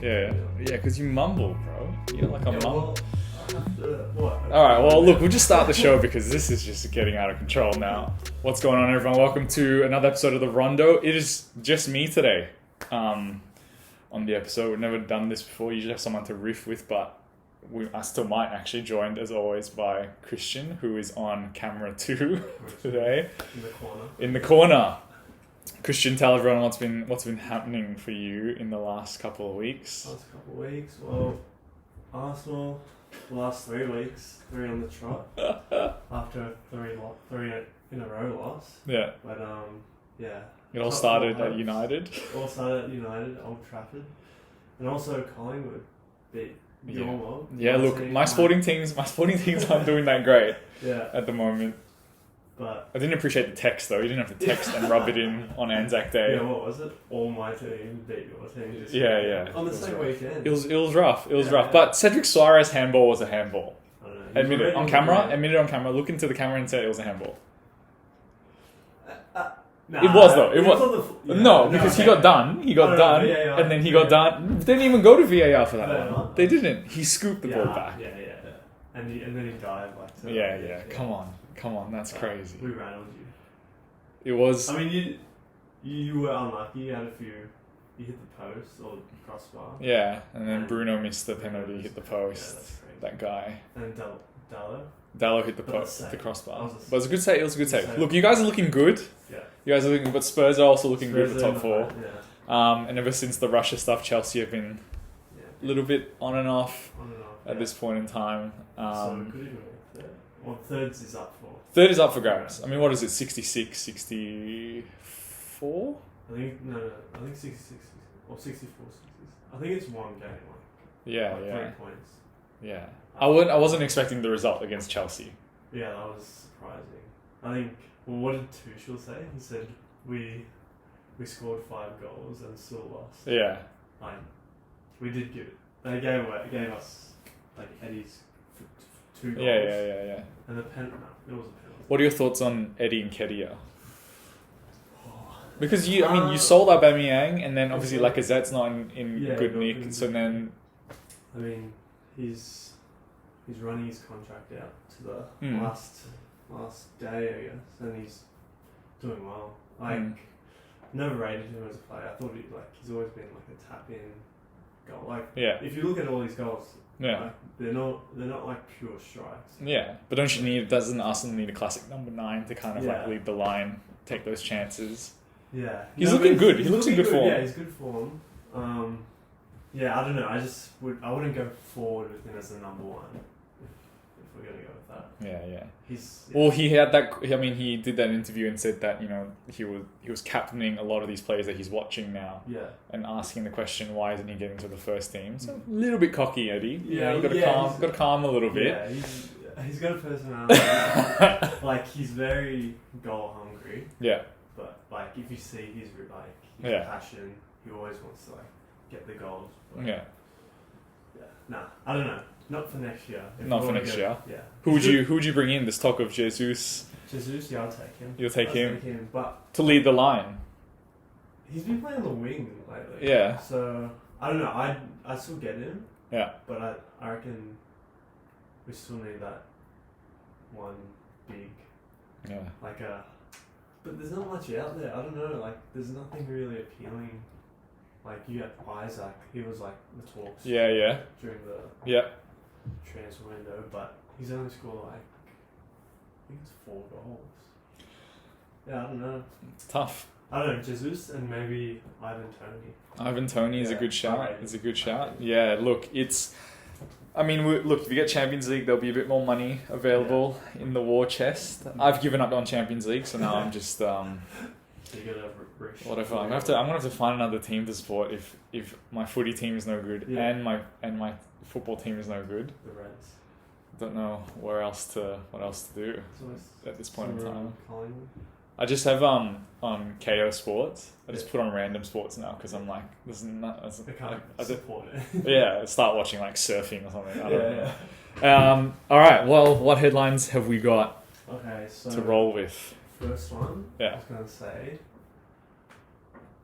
Yeah, because you mumble, bro. You're like a mum. Well, I have to, what? Alright, well, look, we'll just start the show because this is just getting out of control now. What's going on, everyone? Welcome to another episode of the Rondo. It is just me today on the episode. We've never done this before. You usually have someone to riff with, but I still might actually, joined as always by Christian, who is on camera too today. In the corner. Christian, tell everyone what's been happening for you in the last couple of weeks. Well, Arsenal, the last 3 weeks, 3 on the trot after three in a row loss. Yeah. But yeah. It all started at United. Old Trafford, and also Collingwood beat your mob. Yeah, look, my sporting teams aren't doing that great. Yeah. At the moment. But I didn't appreciate the text though. You didn't have to text and rub it in on Anzac Day. Yeah, what was it? All my team beat your team. Yeah. On the same weekend. It was rough. But Cedric Suarez handball was a handball. I don't know. Admit it on camera. Look into the camera and say it was a handball. Nah, it was though. It was. Because he got done. He got done, and then he got done. They didn't even go to VAR for that one. They didn't. He scooped the ball back. Yeah. And then he dived like. Yeah. Come on. That's crazy. We rattled you. It was. I mean, you were unlucky. You had a few. You hit the post or crossbar. Yeah, and then Bruno missed the penalty. Hit the post. Yeah, that guy. And Dallo hit the crossbar. But it was a good save. It was a good save. Look, you guys are looking good. Yeah. You guys are looking, but Spurs are also looking good at the top 4. Yeah. And ever since the Russia stuff, Chelsea have been a little bit on and off at this point in time. So good. Well, third is up for. Third is up for grabs. I mean, what is it? 66, 64? I think 66 or 64. I think it's one game. Yeah. 3 points. Yeah. I wasn't expecting the result against Chelsea. Yeah, that was surprising. I think. Well, what did Tuchel say? He said we scored 5 goals and still lost. Yeah. We did give it. They gave us like Eddie's 2 goals. Yeah. And the penalty. It was a penalty. What are your thoughts on Eddie Nketiah? Because you sold Aubameyang, and then obviously Lacazette's not in good nick. So then, I mean, he's running his contract out to the last day, I guess, and he's doing well. Never rated him as a player. I thought he's always been like a tap in goal. If you look at all these goals, they're not like pure strikes. Yeah, but doesn't Arsenal need a classic number 9 to kind of lead the line, take those chances? Yeah, he's looking good. He looks in good form. Yeah, he's good form. I don't know. I wouldn't go forward with him as the number 1 if we're gonna go with that. Yeah. Well, he had that. I mean, he did that interview and said that he was captaining a lot of these players that he's watching now. Yeah. And asking the question, why isn't he getting to the first team? So a little bit cocky, Eddie. Yeah. You got to calm a little bit. Yeah, he's got a personality. He's very goal hungry. Yeah. But if you see his passion, he always wants to get the goals. But, yeah. Nah, I don't know. Not for next year. Not for next year. Yeah. Who would you bring in? This talk of Jesus. Yeah, I'll take him. You'll take him. But to lead the line. He's been playing on the wing lately. Yeah. So I don't know. I still get him. Yeah. But I reckon we still need that one big. Yeah. But there's not much out there. I don't know. There's nothing really appealing. You got Isaac. He was the talks. Yeah. During the transfer window, but he's only scored I think it's 4 goals. Yeah, I don't know. It's tough. I don't know, Jesus and maybe Ivan Toney. Ivan Toney is a good shout. Yeah, look, if you get Champions League, there'll be a bit more money available in the war chest. I've given up on Champions League, so now I'm just whatever. I'm gonna have to find another team to support if my footy team is no good and my football team is no good. The Reds. Don't know what else to do at this point in time. I just have KO Sports. I just put on random sports now because I'm like, there's not. I can't support it. Yeah, start watching surfing or something. I don't know. All right. Well, what headlines have we got? To roll with. First one. Yeah. I was gonna say.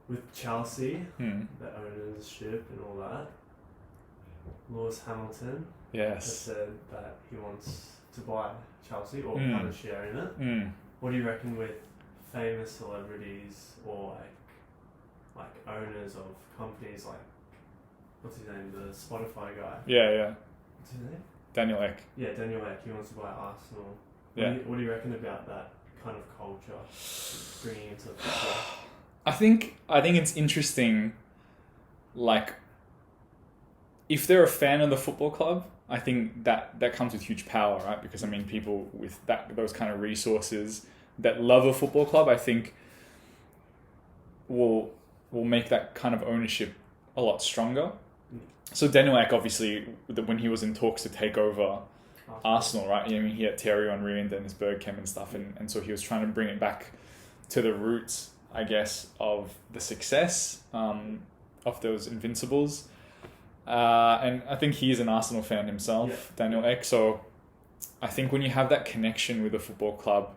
With Chelsea, the ownership and all that, Lewis Hamilton has Yes. said that he wants to buy Chelsea or have a share in it. What do you reckon with famous celebrities or like owners of companies like, what's his name, the Spotify guy? Yeah. What's his name? Daniel Ek. Yeah, Daniel Ek. He wants to buy Arsenal. Yeah. What do you reckon about that kind of culture bringing into football? I think it's interesting, like, if they're a fan of the football club, I think that comes with huge power, right? Because I mean, people with those kind of resources that love a football club, I think will make that kind of ownership a lot stronger. So Daniel Ek, obviously, when he was in talks to take over Arsenal, right? I mean, he had Thierry Henry and Dennis Bergkamp and stuff, and so he was trying to bring it back to the roots, I guess, of the success of those Invincibles. And I think he is an Arsenal fan himself, Daniel Ek. So I think when you have that connection with a football club,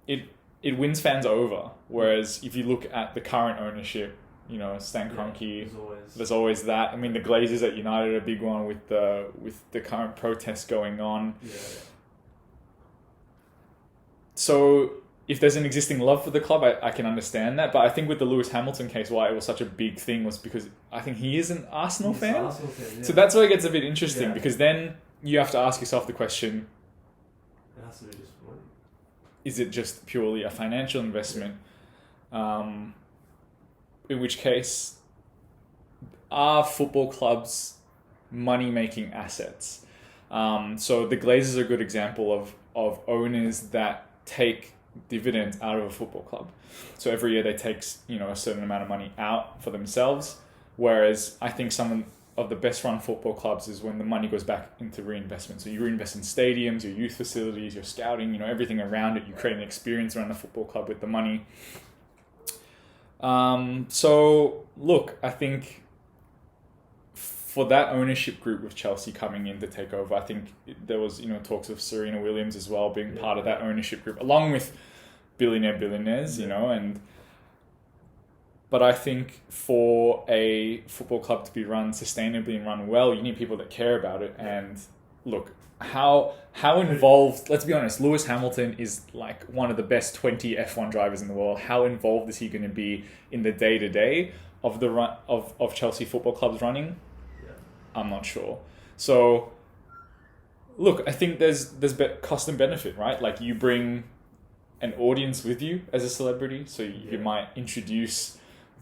it wins fans over. Whereas if you look at the current ownership, Stan Kroenke, there's always that. I mean, the Glazers at United are a big one with the current protests going on. Yeah. So if there's an existing love for the club, I can understand that. But I think with the Lewis Hamilton case, why it was such a big thing was because I think he is an Arsenal fan. Arsenal fan, yeah. So that's where it gets a bit interesting, because then you have to ask yourself the question, it has to be just one. Is it just purely a financial investment? In which case, are football clubs money-making assets? So the Glazers are a good example of owners that take dividends out of a football club. So every year they take a certain amount of money out for themselves, whereas I think some of the best run football clubs is when the money goes back into reinvestment. So you reinvest in stadiums, your youth facilities, your scouting, everything around it. You create an experience around the football club with the money. So look, I think for that ownership group with Chelsea coming in to take over, I think there was, talks of Serena Williams as well being part of that ownership group, along with billionaires, but I think for a football club to be run sustainably and run well, you need people that care about it. And look, how involved, let's be honest, Lewis Hamilton is like one of the best 20 F1 drivers in the world. How involved is he going to be in the day-to-day of the run of Chelsea Football Club's running? I'm not sure. So look, I think there's cost and benefit, right? Like, you bring an audience with you as a celebrity, so you might introduce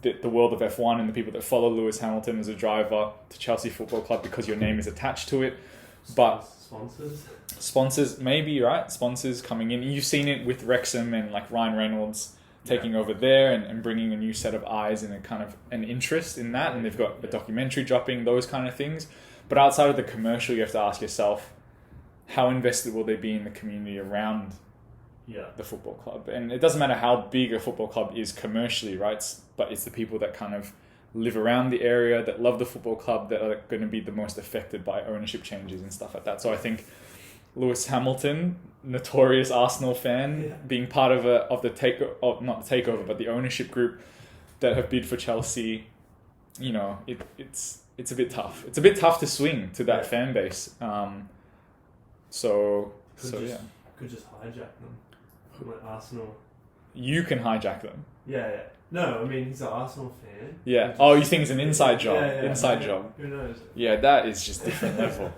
the world of F1 and the people that follow Lewis Hamilton as a driver to Chelsea Football Club because your name is attached to it. But sponsors, maybe, right? Sponsors coming in. You've seen it with Wrexham and like Ryan Reynolds taking over there and bringing a new set of eyes and a kind of an interest in that. And they've got a documentary dropping, those kind of things. But outside of the commercial, you have to ask yourself, how invested will they be in the community around the football club? And it doesn't matter how big a football club is commercially, right? But it's the people that kind of live around the area, that love the football club, that are going to be the most affected by ownership changes and stuff like that. So I think Lewis Hamilton, notorious Arsenal fan, being part of not the takeover, but the ownership group that have bid for Chelsea, it's a bit tough. It's a bit tough to swing to that fan base. Could just hijack them. Like Arsenal. You can hijack them. Yeah. No, I mean, he's an Arsenal fan. Yeah. Oh, you think it's an inside job? Job. Who knows? Yeah, that is just different level.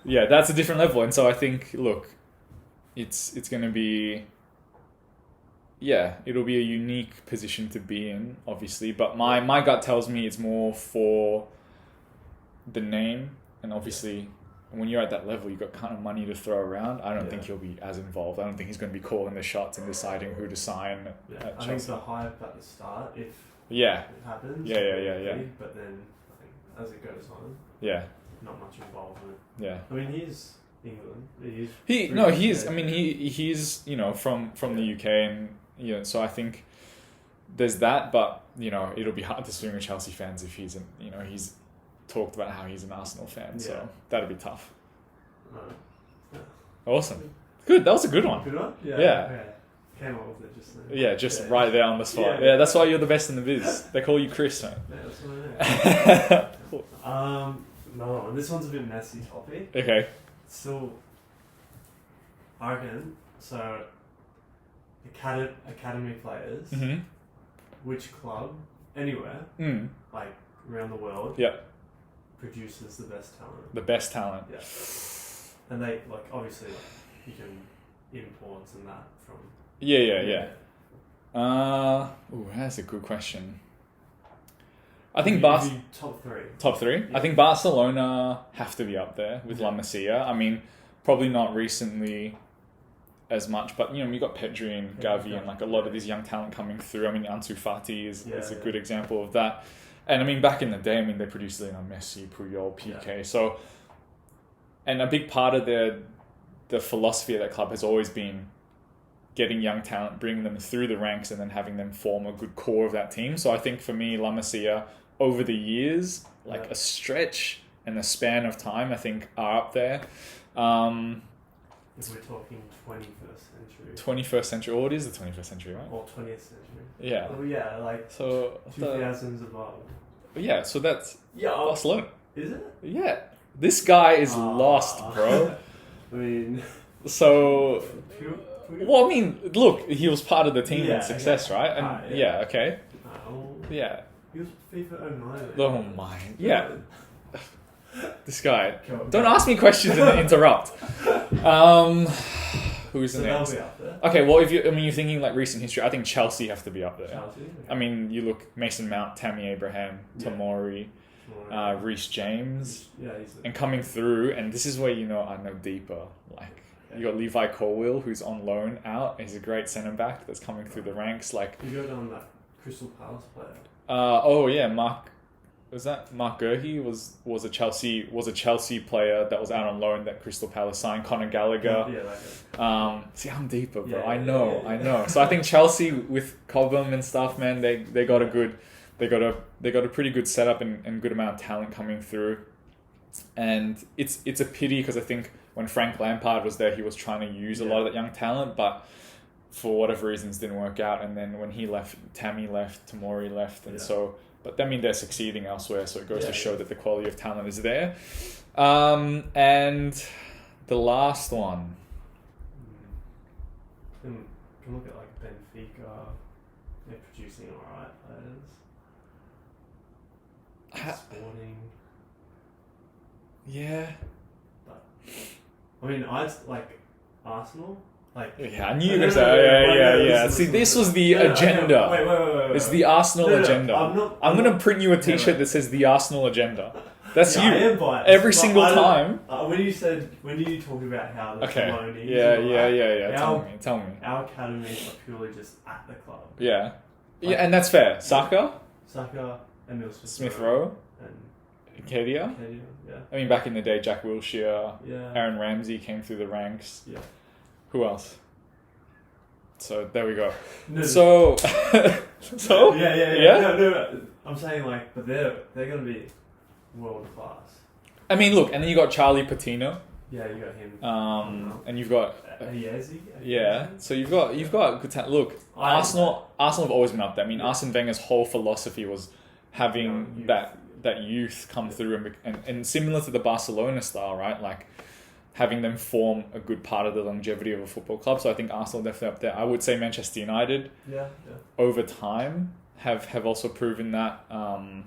Yeah, that's a different level. And so I think, look, it's going to be, it'll be a unique position to be in, obviously. But my gut tells me it's more for the name. And obviously, when you're at that level, you've got kind of money to throw around. I don't think he'll be as involved. I don't think he's going to be calling the shots and deciding who to sign at Chelsea. I think the hype at the start, if it happens. Yeah. But then, I think as it goes on, not much involvement. Yeah. I mean, he's England. He's. I mean, he's from the UK, and so I think there's that. But it'll be hard to swing with Chelsea fans if he's he's talked about how he's an Arsenal fan, so that'll be tough. Awesome. Good, that was a good one. Good one? Yeah. Okay. Came up with it just then. Yeah, just right there on the spot. Yeah, that's why you're the best in the biz. They call you Chris, man. Yeah, that's what I know. another one. This one's a bit messy topic. Okay. Still, I reckon, so academy players, Mm-hmm. which club, anywhere, like around the world, Yeah. produces the best talent. The best talent. Yeah. And they, like, obviously, you can import and that from... Yeah. That's a good question. I think top three. Top three? Yeah. I think Barcelona have to be up there with La Masia. I mean, probably not recently as much, but you got Pedri and Gavi and like a lot of these young talent coming through. I mean, Ansu Fati is a good example of that. And I mean, back in the day, I mean, they produced Messi, Puyol, PK. Yeah. So, and a big part of the philosophy of that club has always been getting young talent, bringing them through the ranks, and then having them form a good core of that team. So I think for me, La Masia, over the years, like a stretch and a span of time, I think are up there. If we're talking 21st century. 21st century. Oh, it is the 21st century, right? Or 20th century. Yeah. Oh, yeah, like so 2000s above. Yeah, so that's Barcelona. Is it? Yeah. This guy is lost, bro. I mean... So... Well, I mean, look, he was part of the team in success, right? And okay. Yeah. He was FIFA 09. Oh my. Yeah. This guy. Don't ask me questions and interrupt. Who's the next? They'll be up there. Okay, well, you're thinking like recent history, I think Chelsea have to be up there. Chelsea? Okay. I mean, you look Mason Mount, Tammy Abraham, Tomori, Reece James, and coming through, and this is where I know deeper. Like, you got Levi Colwill, who's on loan out. He's a great centre back that's coming through the ranks. Like, you go down that Crystal Palace player. Mark Gurhey was a Chelsea player that was out on loan that Crystal Palace signed. Conor Gallagher. See, I'm deeper, bro. I know. So I think Chelsea with Cobham and stuff, man, they got a pretty good setup and good amount of talent coming through. And it's a pity because I think when Frank Lampard was there, he was trying to use a lot of that young talent, but for whatever reasons didn't work out. And then when he left, Tammy left, Tomori left, and so. But I mean, they're succeeding elsewhere, so it goes to show that the quality of talent is there. And the last one. Can look at like Benfica. They're producing alright players. Sporting. Yeah. But, I mean, I like Arsenal. Like, I knew you were going to say, yeah. See, this was the agenda. Wait. It's the Arsenal agenda. I'm going to print you a t-shirt that says the Arsenal agenda. That's you. I am biased. Every single time. When you talk about how the loanees... Yeah. Tell me. Our academies are purely just at the club. Yeah. Yeah, and that's fair. Saka, Emil Smith Rowe, and Kedia. Yeah. I mean, back in the day, Jack Wilshere, Yeah. Aaron Ramsey came through the ranks. Yeah. Who else? So there we go. No. So Yeah. No. I'm saying like, but they're gonna be world class. I mean, look, and then you got Charlie Patino. Yeah, you got him. And you've got Ayezi. Yeah, so you've got good talent. Look, Arsenal have always been up there. I mean, Arsene Wenger's whole philosophy was having that youth come through and similar to the Barcelona style, right? Like having them form a good part of the longevity of a football club. So I think Arsenal definitely up there. I would say Manchester United. Yeah. Over time have also proven that.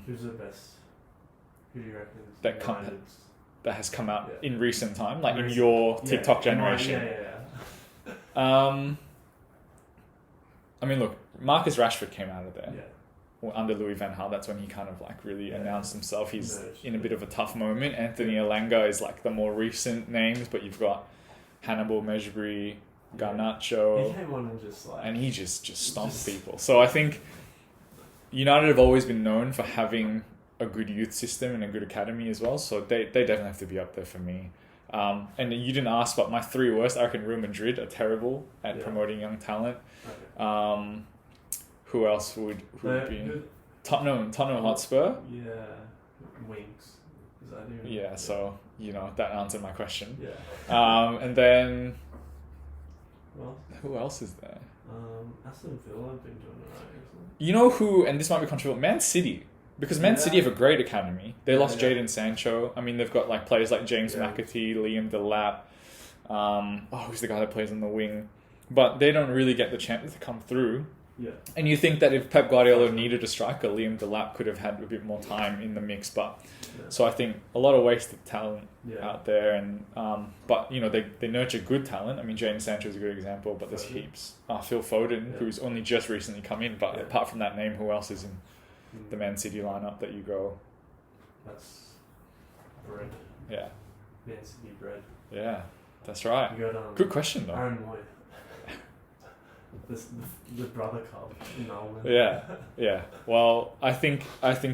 Who's the best? Who do you reckon? That has come out in recent time, like in your TikTok generation. Yeah. I mean, look, Marcus Rashford came out of there. Yeah. Well, under Louis van Gaal, that's when he kind of like really announced himself. He's in a bit of a tough moment. Anthony Elanga is like the more recent names, but you've got Hannibal Mejbri, Garnacho. He came on and just like... And he just stomped people. So I think United have always been known for having a good youth system and a good academy as well. So they definitely have to be up there for me. And you didn't ask, but my three worst, I reckon Real Madrid are terrible at promoting young talent. Okay. Who else would be? Tottenham Hotspur? Yeah. Winks. Yeah, so, that answered my question. Yeah. And then... Well, who else is there? Aston Villa have been doing alright. You know who, and this might be controversial, Man City. Because Man City have a great academy. They lost Yeah. Jadon Sancho. I mean, they've got like players like James Yeah. McAtee, Liam Delap. Who's the guy that plays on the wing? But they don't really get the chance to come through. Yeah. And you think that if Pep Guardiola needed a striker, Liam Delap could have had a bit more time in the mix. But so I think a lot of wasted talent out there. And but you know they nurture good talent. I mean, Jadon Sancho is a good example, but there's heaps. Phil Foden, who's only just recently come in. But apart from that name, who else is in the Man City lineup that you go? That's bread. Yeah. Man City bread. Yeah, that's right. You got, good question though. Aaron Moy. the brother club in Melbourne. Yeah. Well, I think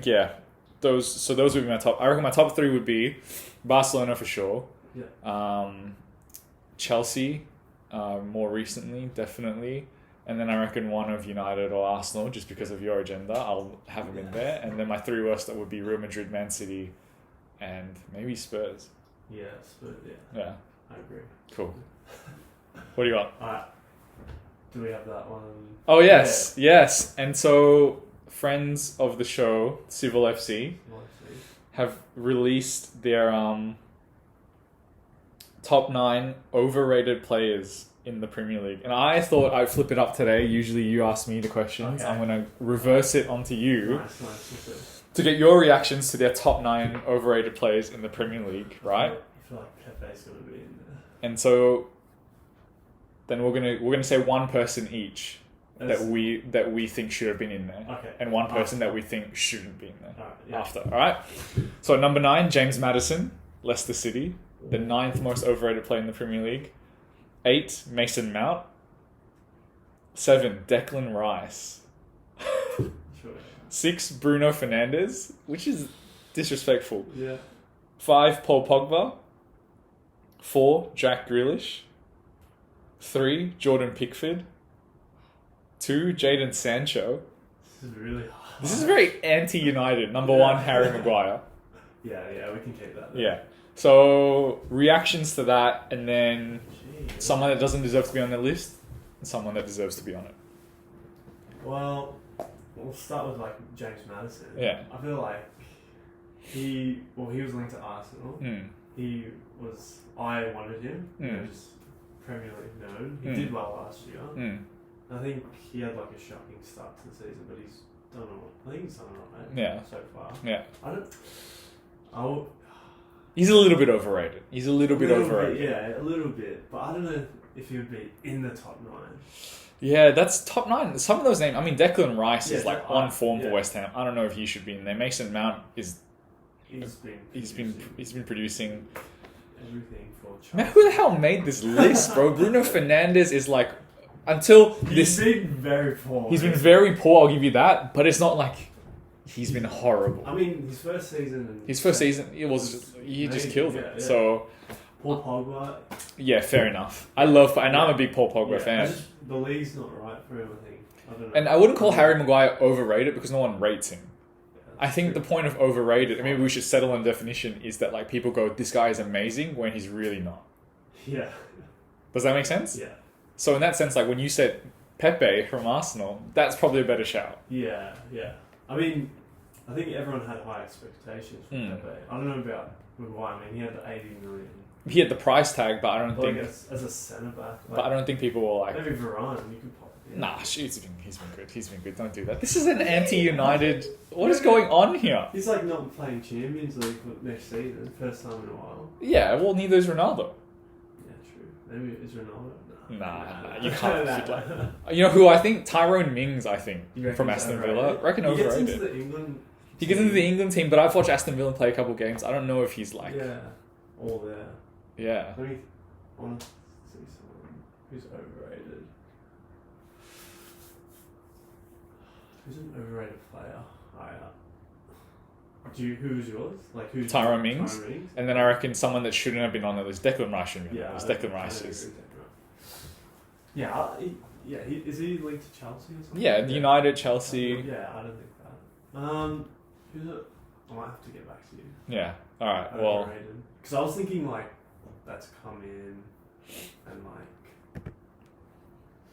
yeah. Those would be my top. I reckon my top three would be Barcelona for sure. Yeah. Chelsea, more recently, definitely. And then I reckon one of United or Arsenal, just because of your agenda, I'll have them in there. And then my three worst that would be Real Madrid, Man City, and maybe Spurs. Yeah, Spurs. Yeah. I agree. Cool. What do you got? Alright. Do we have that one? Oh yes. And so friends of the show, Civil FC, have released their top 9 overrated players in the Premier League. And I thought I'd flip it up today. Usually you ask me the questions. Okay. I'm going to reverse it onto you Nice. to get your reactions to their top 9 overrated players in the Premier League, right? I feel like Pepe's going to be in there. And so then we're gonna say one person each that we think should have been in there, Okay. and one person that we think shouldn't be in there Alright, after. All right. So number 9, James Madison, Leicester City, the 9th most overrated player in the Premier League. 8, Mason Mount. 7, Declan Rice. Sure. 6, Bruno Fernandes, which is disrespectful. Yeah. 5, Paul Pogba. 4, Jack Grealish. 3, Jordan Pickford. 2, Jadon Sancho. This is really hard. This is very anti-United. Number 1, Harry Maguire. Yeah, we can keep that. Yeah. So, reactions to that, and then someone that doesn't deserve to be on the list, and someone that deserves to be on it. Well, we'll start with like James Madison. Yeah. I feel like he was linked to Arsenal. I wanted him. Just Premier League known. He did well last year. I think he had like a shocking start to the season, but he's done all. I think he's done alright. Yeah. So far. Yeah. He's a little bit overrated. He's a little bit overrated. Yeah, a little bit. But I don't know if he would be in the top 9. Yeah, that's top 9. Some of those names. I mean, Declan Rice is like on form for yeah. West Ham. I don't know if he should be in there. Mason Mount is. He's been producing everything for Chelsea. Man, who the hell made this list, bro? Bruno Fernandes is like He's been very poor. He's been very poor. I'll give you that, but it's not like he's been horrible. I mean, his first season, it was he just killed it. Yeah. So Paul Pogba. Yeah, fair enough. I'm a big Paul Pogba fan. The league's not right for him, I think. I don't know. And I wouldn't call Harry Maguire overrated because no one rates him. I think the point of overrated, maybe we should settle on definition, is that like people go, this guy is amazing when he's really not. Yeah. Does that make sense? Yeah. So in that sense, like when you said Pepe from Arsenal, that's probably a better shout. Yeah. I mean, I think everyone had high expectations for Pepe. I don't know about Maguire. I mean, he had the 80 million. He had the price tag, but I don't think as a centre back. But I don't think people were like. Maybe Varane, you could pop. Yeah. Nah, he's been good. Don't do that. This is an anti-United. What is going on here? He's like not playing Champions League for next season, first time in a while. Yeah, well, neither is Ronaldo. Yeah, true. Maybe it's Ronaldo. Nah, you can't. You know who I think? Tyrone Mings, I think, from Aston Villa. I reckon overrated. He gets into the England team, but I've watched Aston Villa play a couple games. I don't know if he's like. Yeah, all there. Yeah. I want to see someone who's overrated. Who's an overrated player? Who's yours? Like who's Tyrone Mings? And then I reckon someone that shouldn't have been on the list. Declan Rice shouldn't be on the list. Declan Rice is. Yeah, is he linked to Chelsea or something? Yeah, United, Chelsea. Yeah, I don't think that. Who's it? I might have to get back to you. Yeah. All right. Well. Because I was thinking like that's come in and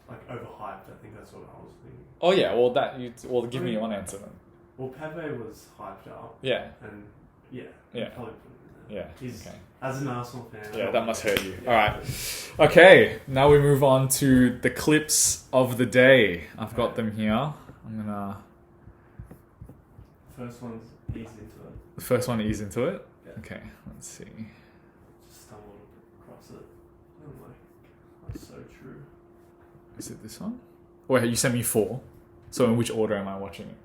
like overhyped. I think that's what I was thinking. Oh yeah. Well, give me one answer then. Well, Pepe was hyped up. Yeah. And yeah. Yeah. Probably put him in there. Yeah. He's, okay. as an Arsenal fan. Yeah, that must hurt you. Yeah. All right. Okay, now we move on to the clips of the day. I've got them here. I'm gonna. First one's ease into it. The first one ease into it. Yeah. Okay, let's see. Just stumbled across it. I'm like, that's so true. Is it this one? Wait, you sent me 4. So in which order am I watching it?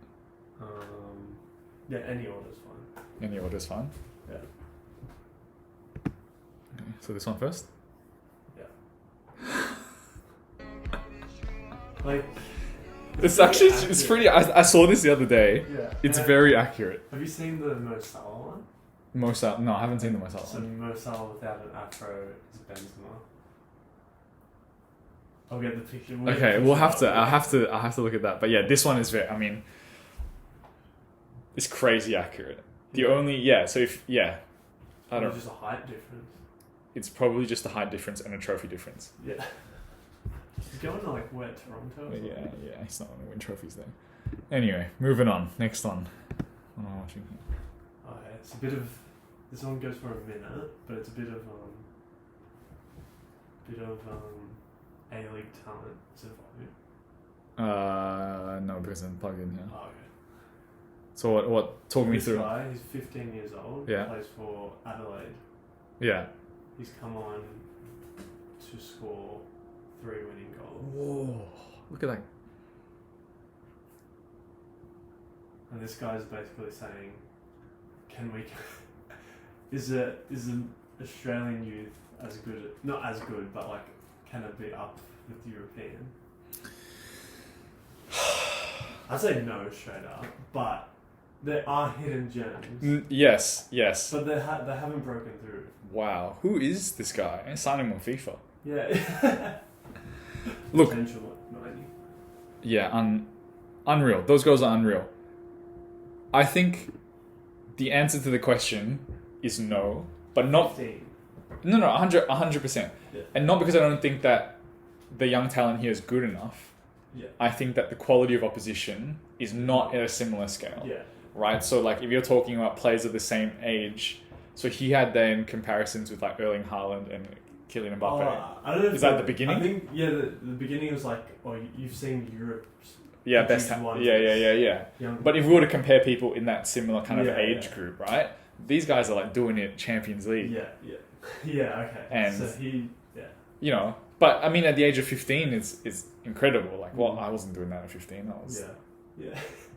Yeah, any order's fine. Any order's fine. Yeah. Okay, so this one first. Yeah. Like. It's actually it's pretty. I saw this the other day. Yeah. It's very accurate. Have you seen the Mo Salah one? Mo Salah. No, I haven't seen the Mo Salah So one. Mo Salah without an afro is Benzema. I'll get the picture. Okay, we'll have to. I'll have to look at that. But yeah, this one is very. I mean, it's crazy accurate. The only So if I don't. Just a height difference. It's probably just a height difference and a trophy difference. Yeah. He's going to like where Toronto. Yeah. He's not going to win trophies there. Anyway, moving on. Next one. What am I watching here? Oh, yeah, it's a bit of. This one goes for a minute, but it's a bit of A-League talent. Is it volume? No, because I'm plugged in here. Oh, okay. So what? Talk me This through. guy, he's 15 years old. Yeah. Plays for Adelaide. Yeah. He's come on to score 3 winning goals. Whoa! Look at that. And this guy's basically saying, "Can we? is an Australian youth as good? Not as good, but like, can it be up with European?" I say no straight up, but there are hidden gems. Yes. But they haven't broken through. Wow. Who is this guy? I signed him on FIFA. Yeah. Look. Potential 90. Yeah. Unreal. Those goals are unreal. I think the answer to the question is no, but not. 15. No, 100%. Yeah. And not because I don't think that the young talent here is good enough. Yeah. I think that the quality of opposition is not at a similar scale. Yeah. Right? So, like, if you're talking about players of the same age, so he had then comparisons with, like, Erling Haaland and Kylian Mbappe. I don't know. Is that the beginning? I think, the beginning was like, you've seen Europe's... Yeah, best ones. Yeah. Young. But if we were to compare people in that similar kind of age Yeah. group, right? These guys are, like, doing it Champions League. Yeah, okay. And, so he... Yeah. You know, but, I mean, at the age of 15, it's incredible. Like, well, I wasn't doing that at 15. I was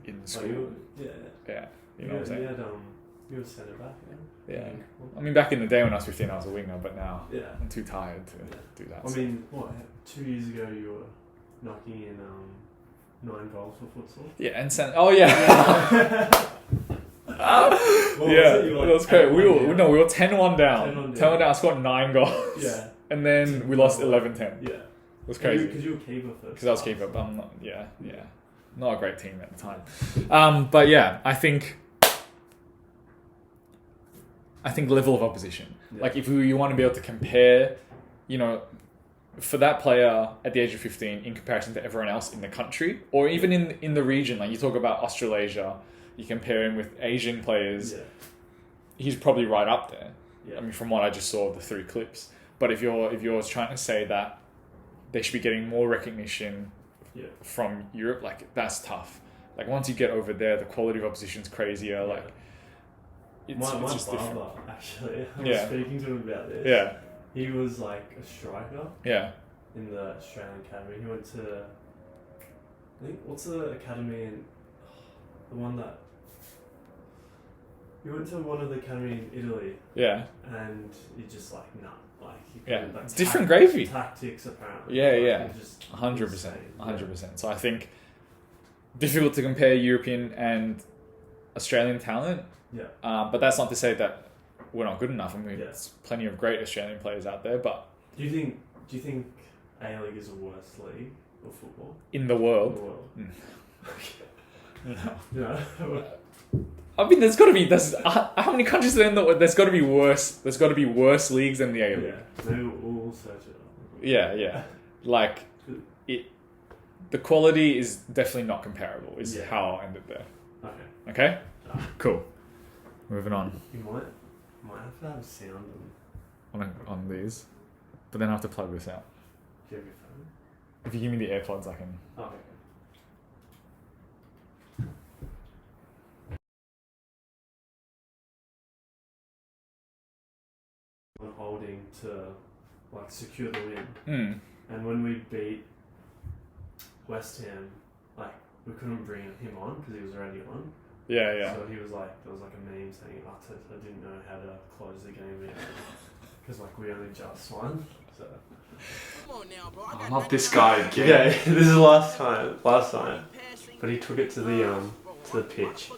in school. Yeah, you know what I'm saying? You were centre back, Yeah. I mean, back in the day when I was 15, I was a winger, but now Yeah. I'm too tired to do that. I mean, 2 years ago you were knocking in 9 goals for futsal? Yeah, and oh yeah. That was great. We were 10-1 down. 10-1 down. I scored 9 goals. Yeah. And then we lost 11-10. Yeah. It was crazy. Because you were keeper first. Because I was keeper, but I'm not. Yeah. Not a great team at the time. But yeah, I think level of opposition. Yeah. Like if you want to be able to compare, you know, for that player at the age of 15 in comparison to everyone else in the country or even in the region, like you talk about Australasia, you compare him with Asian players, he's probably right up there. Yeah. I mean, from what I just saw of the 3 clips. But if you're trying to say that they should be getting more recognition from Europe, like that's tough. Like once you get over there, the quality of opposition's crazier. Like it's my just brother, different. actually, I was speaking to him about this. Yeah. He was like a striker. Yeah. In the Australian academy, he went to. I think what's the academy in the one that. He went to one of the academy in Italy. Yeah. And he just like it's different gravy. Tactics apparently. Yeah. 100%. 100%. So I think difficult to compare European and Australian talent. Yeah. But that's not to say that we're not good enough. I mean, there's plenty of great Australian players out there. But do you think A-League is the worst league of football in the world? No. I mean, there's got to be. How many countries are in the world? There's got to be worse. There's got to be worse leagues than the A-League. Yeah, maybe we'll search it up. Yeah. Like, the quality is definitely not comparable. Is how I'll end it there. Okay? Cool. Moving on. You might have to have a sound On these. But then I have to plug this out. do you have your phone? If you give me the AirPods, I can... Oh, okay. On holding to like secure the win. And when we beat West Ham, like we couldn't bring him on because he was already on. Yeah. So he was like, there was like a meme saying, Arteta didn't know how to close the game yet because like we only just won. So. Come on now, bro. Oh, not this guy again. Yeah, this is last time, but he took it to the pitch.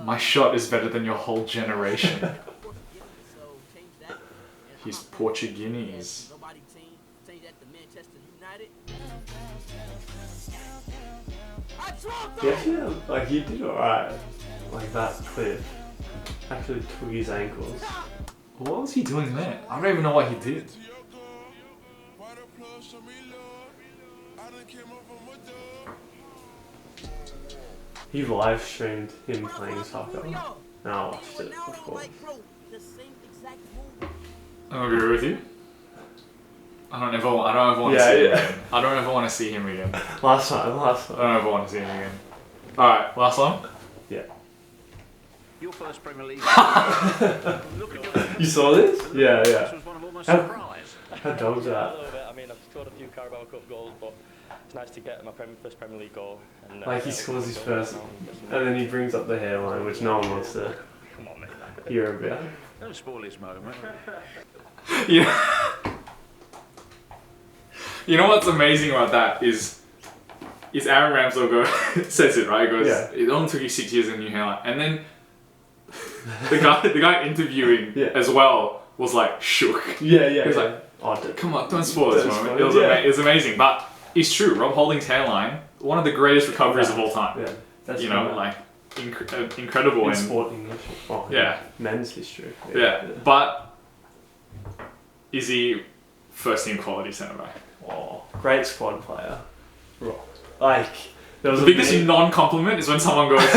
My shot is better than your whole generation. He's Portuguese. Yeah, like he did alright. Like that clip actually took his ankles. What was he doing there? I don't even know what he did. He live streamed him playing soccer, and I watched it, of course. I agree with you. I don't ever want to see him again. I don't ever want to see him again. Last time. I don't ever want to see him again. Alright, last one? Yeah. Your first Premier League. You saw this? Yeah. This was one of almost surprise. How dog's that? A little bit. I mean, I've scored a few Carabao Cup goals, but it's nice to get my first Premier League goal. And, Like he scores his first, and then he brings up the hairline, which no one wants to Come on, mate. hear about. Don't spoil his moment. Yeah. You know what's amazing about that is Aaron Ramsdale says it, right? He goes, it only took you 6 years in New Hairline. And then the guy interviewing as well was like shook. Yeah. He was like, oh, come on, don't spoil this moment. It was amazing. But it's true, Rob Holding's hairline, one of the greatest recoveries of all time. Yeah, that's like incredible. In and sport English. Oh, yeah. Men's history. Yeah. But is he first team quality centre back? Oh, great squad player. Like, there was The biggest non-compliment is when someone goes,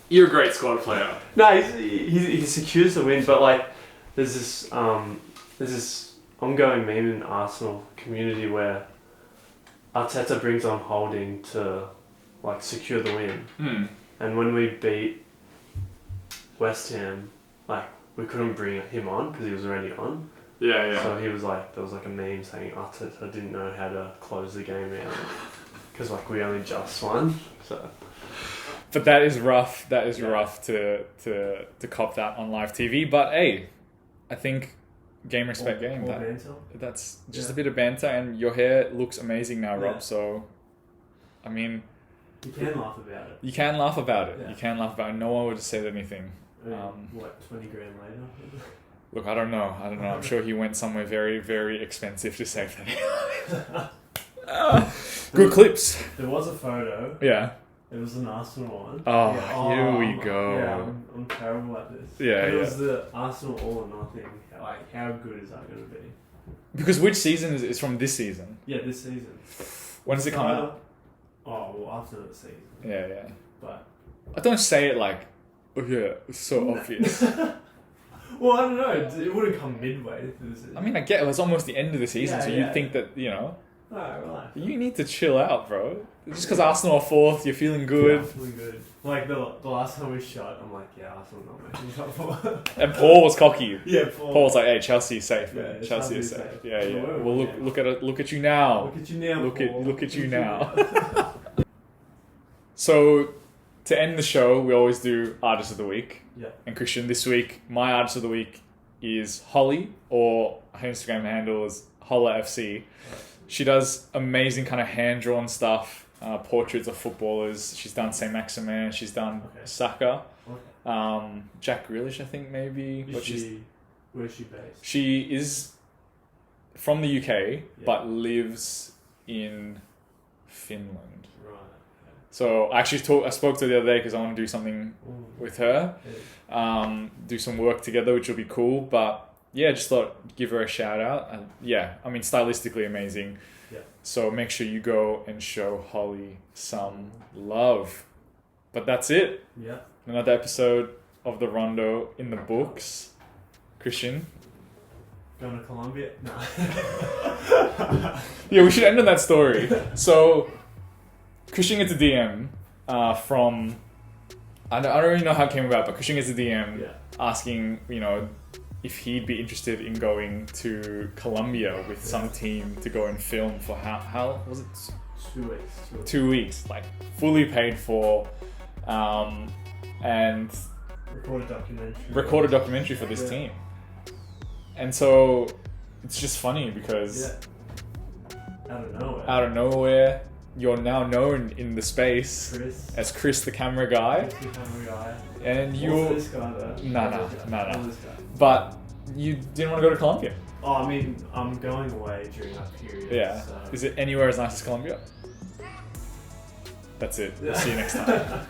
you're a great squad player. No, he secures the win, but like, there's this ongoing meme in the Arsenal community where Arteta brings on Holding to like secure the win. And when we beat West Ham, like we couldn't bring him on because he was already on. Yeah. So he was like, there was like a meme saying Arteta didn't know how to close the game out because like we only just won. So. But that is rough. That is rough to cop that on live TV. But hey, I think game respect game. That's just a bit of banter, and your hair looks amazing now, Rob. So, I mean, you can laugh about it. You can laugh about it. Yeah. You can laugh about it. No one would have said anything. What, 20 grand later? Look, I don't know. I'm sure he went somewhere very, very expensive to save that. Good clips. There was a photo. Yeah. It was an Arsenal one. Here we go. Yeah, I'm terrible at this. Yeah, It was the Arsenal all or nothing. Like, how good is that going to be? Because which season is it? It's from this season. Yeah, this season. When does it come out? Oh, well, after the season. Yeah. But I don't say it like, oh yeah, it's so obvious. Well, I don't know. It wouldn't come midway through the season. I mean, I get it was almost the end of the season, so you'd think that, Alright, relax. You need to chill out, bro. Just because Arsenal are fourth, you're feeling good. Yeah, feeling good. Like the last time we shot, I'm like, Arsenal not making top four. And Paul was cocky. Yeah, Paul was like, hey, Chelsea's safe, man. Yeah, Chelsea is safe. Yeah. Well, Well, look at you now. Look at you now. Look at you now. So, to end the show, we always do Artist of the Week. Yeah. And Christian, this week, my Artist of the Week is Holly, or her Instagram handle is HollaFC. She does amazing kind of hand-drawn stuff, portraits of footballers. She's done Saint Maximin. She's done Saka. Okay. Jack Grealish, I think, maybe. Where's she based? She is from the UK, but lives in Finland. Right. Okay. So I spoke to her the other day because I want to do something with her, do some work together, which will be cool. But yeah, just thought give her a shout out. And I mean, stylistically amazing. Yeah. So make sure you go and show Holly some love. But that's it. Yeah. Another episode of the Rondo in the books. Christian? Going to Colombia? No. Yeah, we should end on that story. So, Christian gets a DM from... I don't really know how it came about, but Christian gets a DM asking, if he'd be interested in going to Colombia with some team to go and film for how was it? 2 weeks. 2 weeks, like fully paid for, and record a documentary for this team. And so it's just funny because out of nowhere, you're now known in the space as Chris the camera guy. And you're this guy though. No. But you didn't want to go to Colombia. Oh, I mean, I'm going away during that period. Yeah. So. Is it anywhere as nice as Colombia? That's it. We'll see you next time.